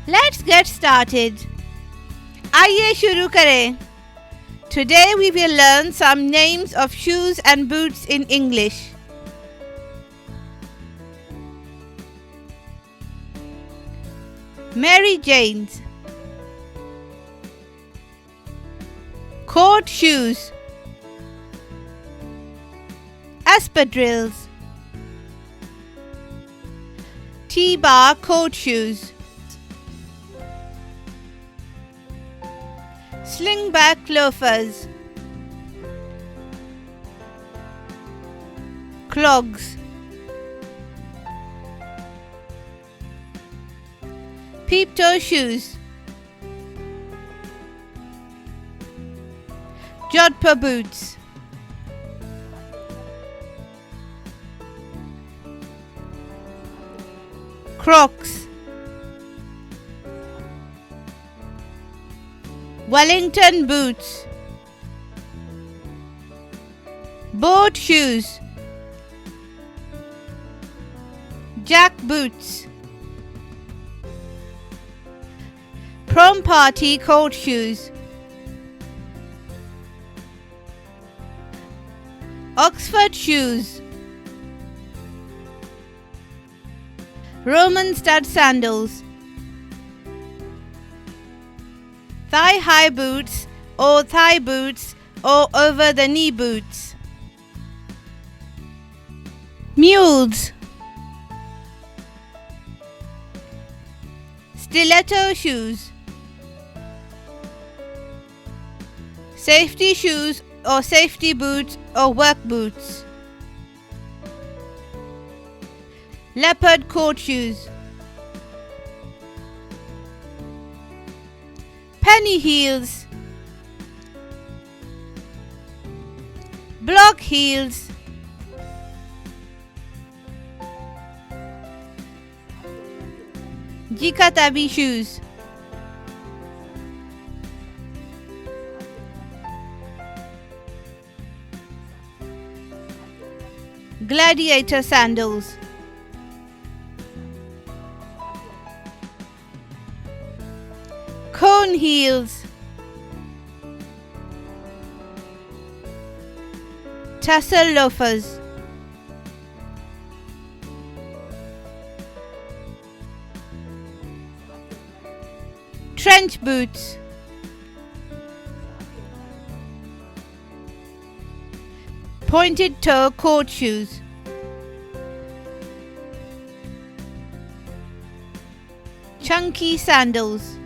Let's get started. आइए शुरू करें. Today we will learn some names of shoes and boots in English. Mary Jane's. Court shoes. Espadrilles. T-bar court shoes. Slingback loafers. Clogs. Peep-toe shoes. Jodhpur boots. Crocs. Wellington boots. Boat shoes. Jack boots. Prom party court shoes. Oxford shoes. Roman stud sandals. Thigh-high boots or thigh boots or over-the-knee boots. Mules. Stiletto shoes. Safety shoes or safety boots or work boots. Leopard court shoes. Penny heels. Block heels. Jikatabi shoes. Gladiator sandals. Cone heels. Tassel loafers. Trench boots. Pointed toe court shoes. Chunky sandals.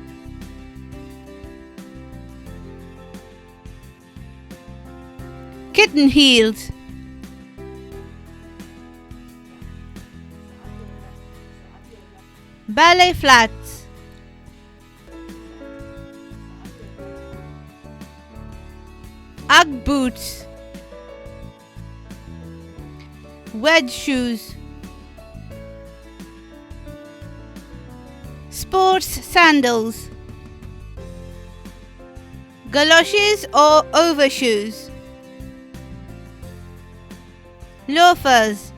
Kitten heels. Ballet flats. Ugg boots. Wedge shoes. Sports sandals. Galoshes or overshoes. Loafers.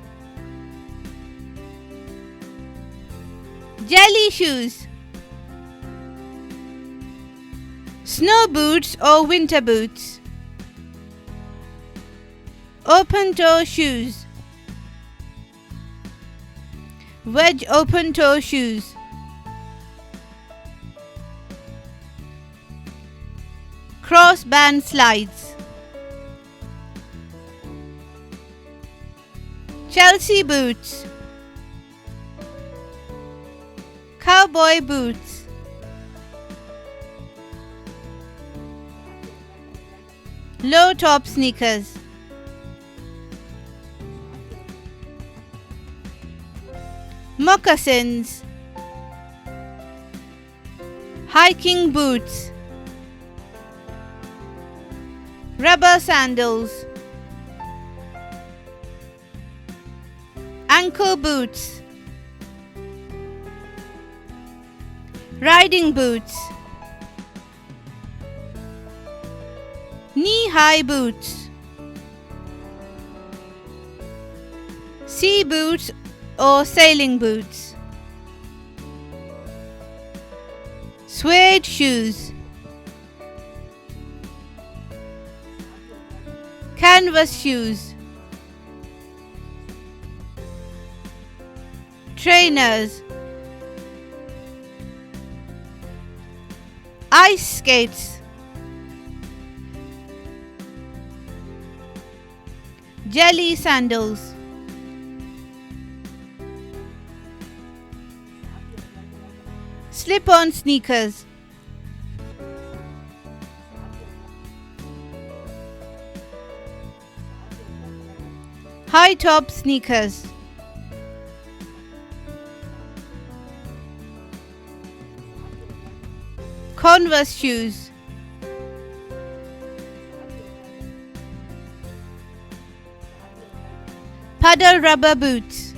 Jelly shoes. Snow boots or winter boots. Open toe shoes. Wedge open toe shoes. Crossband slides. Chelsea boots. Cowboy boots. Low top sneakers. Moccasins. Hiking boots. Rubber sandals. Ankle boots. Riding boots. Knee-high boots. Sea boots or sailing boots. Suede shoes. Canvas shoes. Trainers. Ice skates. Jelly sandals. Slip-on sneakers. High-top sneakers. Converse shoes. Puddle rubber boots.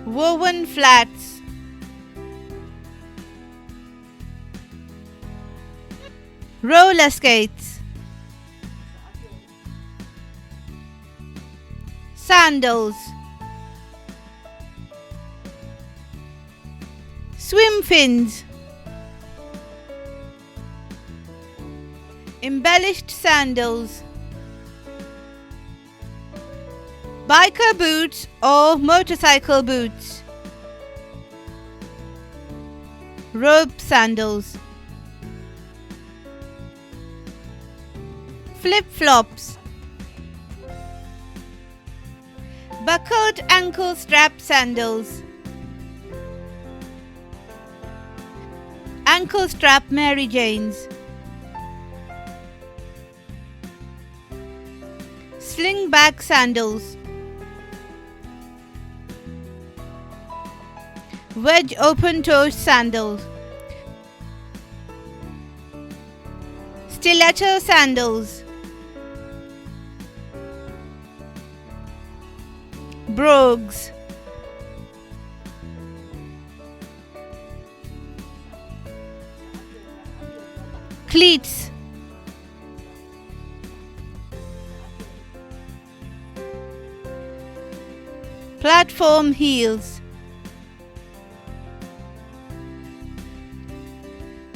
Woven flats. Roller skates. Sandals. Swim fins. Embellished sandals. Biker boots or motorcycle boots. Rope sandals. Flip-flops. Buckled ankle strap sandals. Ankle strap Mary Janes. Slingback sandals. Wedge open-toe sandals. Stiletto sandals. Brogues. Cleats. Platform heels.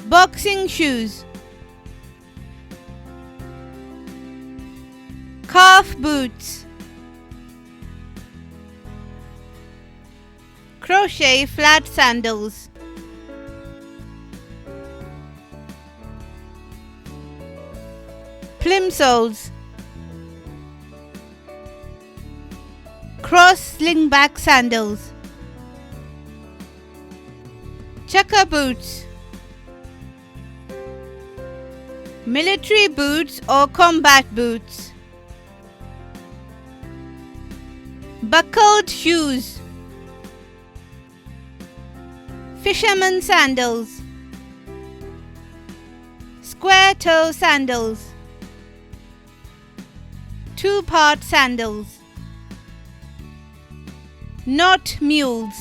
Boxing shoes. Calf boots. Crochet flat sandals. Plimsolls. Cross slingback sandals. Chukka boots. Military boots or combat boots. Buckled shoes. Fisherman sandals. Square toe sandals. Two-part sandals. Knot mules.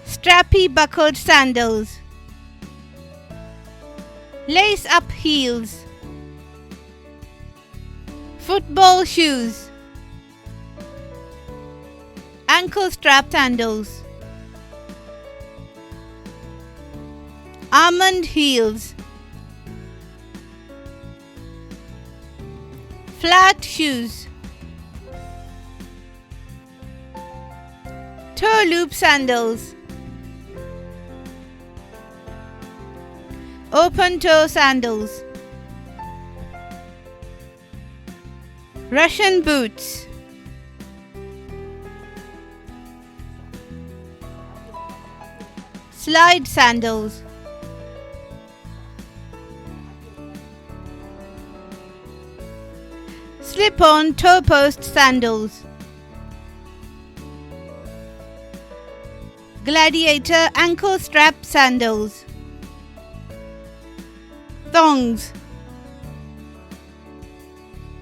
Strappy buckled sandals. Lace-up heels. Football shoes. Ankle strap sandals. Almond heels. Flat shoes. Toe loop sandals. Open toe sandals. Russian boots. Slide sandals. Slip-on toe post sandals. Gladiator ankle strap sandals. Thongs.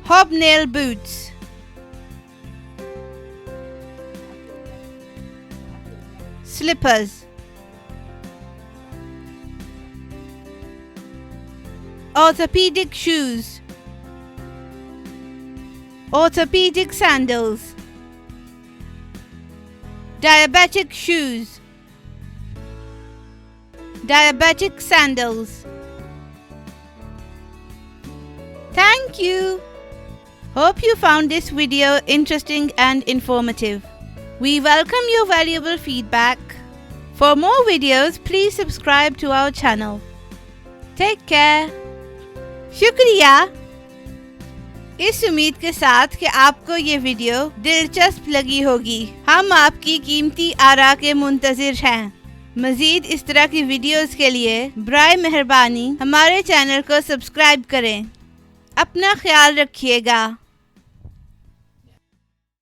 Hobnail boots. Slippers. Orthopedic shoes. Orthopedic sandals. diabetic shoes, diabetic sandals. Thank you. Hope you found this video interesting and informative. We welcome your valuable feedback. For more videos, please subscribe to our channel. Take care. शुक्रिया। इस उम्मीद के साथ कि आपको ये video दिलचस्प लगी होगी, हम आपकी कीमती आरा के मुंतज़िर हैं। मज़ीद इस तरह की वीडियोस के लिए बराए मेहरबानी हमारे चैनल को सब्सक्राइब करें। अपना ख्याल रखिएगा।